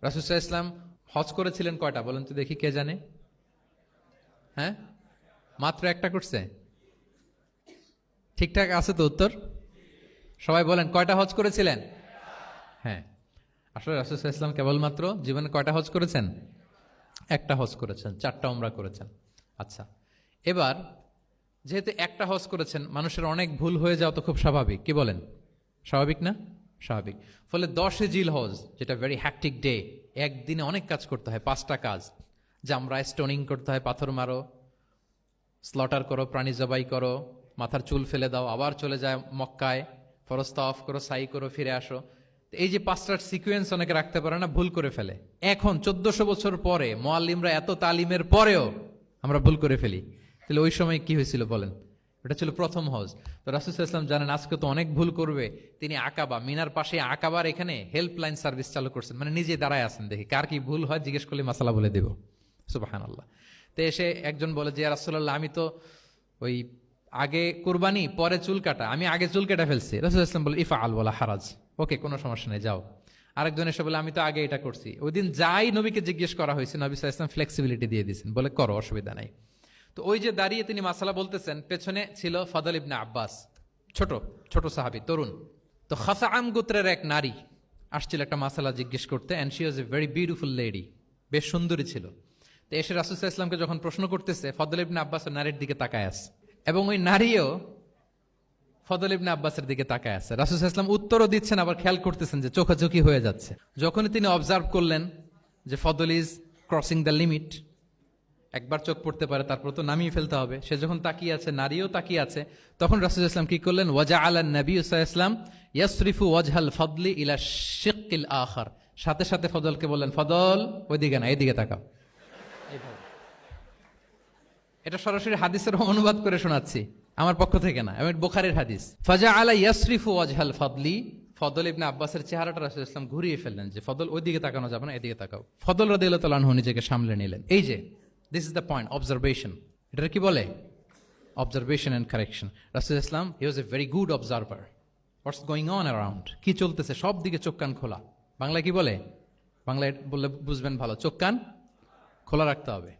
রাসূল সাল্লাল্লাহু আলাইহি ওয়াসাল্লাম হজ করেছিলেন কয়টা বলেন তো দেখি, কে জানে? হ্যাঁ, মাত্র একটা করছে। ঠিকঠাক আছে তো উত্তর? সবাই বলেন কয়টা হজ করেছিলেন? হ্যাঁ, আসলে রাসূল সাল্লাল্লাহু আলাইহি ওয়াসাল্লাম কেবলমাত্র জীবনে কয়টা হজ করেছেন? একটা হজ করেছেন, 4টা উমরা করেছেন। আচ্ছা, এবার যেহেতু একটা হজ করেছেন, মানুষের অনেক ভুল হয়ে যাওয়া তো খুব স্বাভাবিক, কি বলেন? স্বাভাবিক না? স্বাভাবিক। ফলে 10 জিল হজ, যেটা ভেরি হ্যাকটিক ডে, একদিনে অনেক কাজ করতে হয়, 5টা কাজ। জামরায় স্টোনিং করতে হয়, পাথর মারো, স্লটার করো, প্রাণী জবাই করো, মাথার চুল ফেলে দাও, আবার চলে যায় মক্কায়, ফরজ তাওয়াফ করো, সাই করো, ফিরে আসো। তো এই যে 5টার সিকুয়েন্স অনেকে রাখতে পারে না, ভুল করে ফেলে। এখন 1400 বছর পরে মুআল্লিমরা এত তালিমের পরেও আমরা ভুল করে ফেলি। তাহলে ওই সময় কি হয়েছিল বলেন? এটা ছিল প্রথম হজ। তো রাসূল সাল্লাল্লাহু আলাইহি ওয়াসাল্লাম জানেন আজকে তো অনেক ভুল করবে, তিনি আকাবা, মিনার পাশে আকাবার এখানে হেল্পলাইন সার্ভিস চালু করছেন, মানে নিজে দাঁড়ায় আছেন, দেখি কার কি ভুল হয় জিজ্ঞেস করলে মাসালা বলে দেব। সুবহানাল্লাহ। তো এসে একজন বলে যে, ইয়া রাসূলুল্লাহ, আমি তো ওই আগে কুরবানি পরে চুল কাটা, আমি আগে চুল কেটে ফেলছি। রাসূল সাল্লাল্লাহু আলাইহি ওয়াসাল্লাম বলে ইফআল ওয়ালা হারাজ, ওকে, কোনো সমস্যা নেই, যাও। আরেকজন এসে বলে আমি তো আগে এটা করছি। ওই দিন যাই নবীকে জিজ্ঞেস করা হয়েছে, নবী সাল্লাল্লাহু আলাইহি ওয়াসাল্লাম ফ্লেক্সিবিলিটি দিয়ে দিয়েছেন, বলে করো, অসুবিধা নাই। তো ওই যে দাঁড়িয়ে তিনি মাসালা বলতেছেন, পেছনে ছিল ফাদল ইবনে আব্বাস, ছোট ছোট সাহাবী, তরুণ। তো খাসাআম গোত্রের এক নারী আসছিল একটা মাসালা জিজ্ঞেস করতে, and she was a very beautiful lady, বেশ সুন্দরী ছিল। তো এসে রাসূল সাল্লাল্লাহু আলাইহি ওয়াসাল্লামকে যখন প্রশ্ন করতেছে, ফদল ইবনে আব্বাস ওই নারীর দিকে তাকায় আছে, এবং ওই নারীও ফদল ইবনে আব্বাসের দিকে তাকায় আছে। রাসূল সাল্লাল্লাহু আলাইহি ওয়াসাল্লাম উত্তরও দিচ্ছেন, আবার খেয়াল করতেছেন যে চোখাচোখি হয়ে যাচ্ছে। যখনই তিনি অবজার্ভ করলেন যে ফদল ইজ ক্রসিং দ্য লিমিট, একবার চোখ পড়তে পারে, তারপর তো নামিয়ে ফেলতে হবে, সে যখন তাকিয়ে আছে, নারীও তাকিয়ে আছে, তখন রাসূল সাল্লাল্লাহু আলাইহি ওয়াসাল্লাম কি করলেন? ওয়াজআলা নবী সাল্লাল্লাহু আলাইহি ওয়াসাল্লাম ইয়াসরিফু ওয়াজহাল ফাদলি ইলা শিক্কিল আখার, সাথে সাথে ফদলকে বললেন, ফদল ওইদিকে না, এইদিকে তাকাও। এটা সরাসরি হাদিসের অনুবাদ করে শোনাচ্ছি, আমার পক্ষ থেকে না, এবং বুখারীর হাদিস। ফাজআলা ইয়াসরিফু ওয়াজহাল ফাদলি, ফদল ইবনে আব্বাসের চেহারাটা রাসূল সাল্লাল্লাহু আলাইহি ওয়াসাল্লাম ঘুরিয়ে ফেললেন, যে ফদল ওইদিকে তাকানো যাবে না, এদিকে তাকাও। ফদল রাদিয়াল্লাহু তাআলা আনহু নিজেকে সামলে নিলেন। এই যে this is the point, observation. এটা কি বলে? Observation and correction. রাসূল সাল্লাল্লাহু আলাইহি ওয়াসাল্লাম he was a very good observer. What's going on around, কি চলতেছে সব দিকে চোখ কান খোলা। বাংলায় কি বলে? বাংলায় বললে বুঝবেন ভালো, চোখ কান খোলা রাখতে হবে।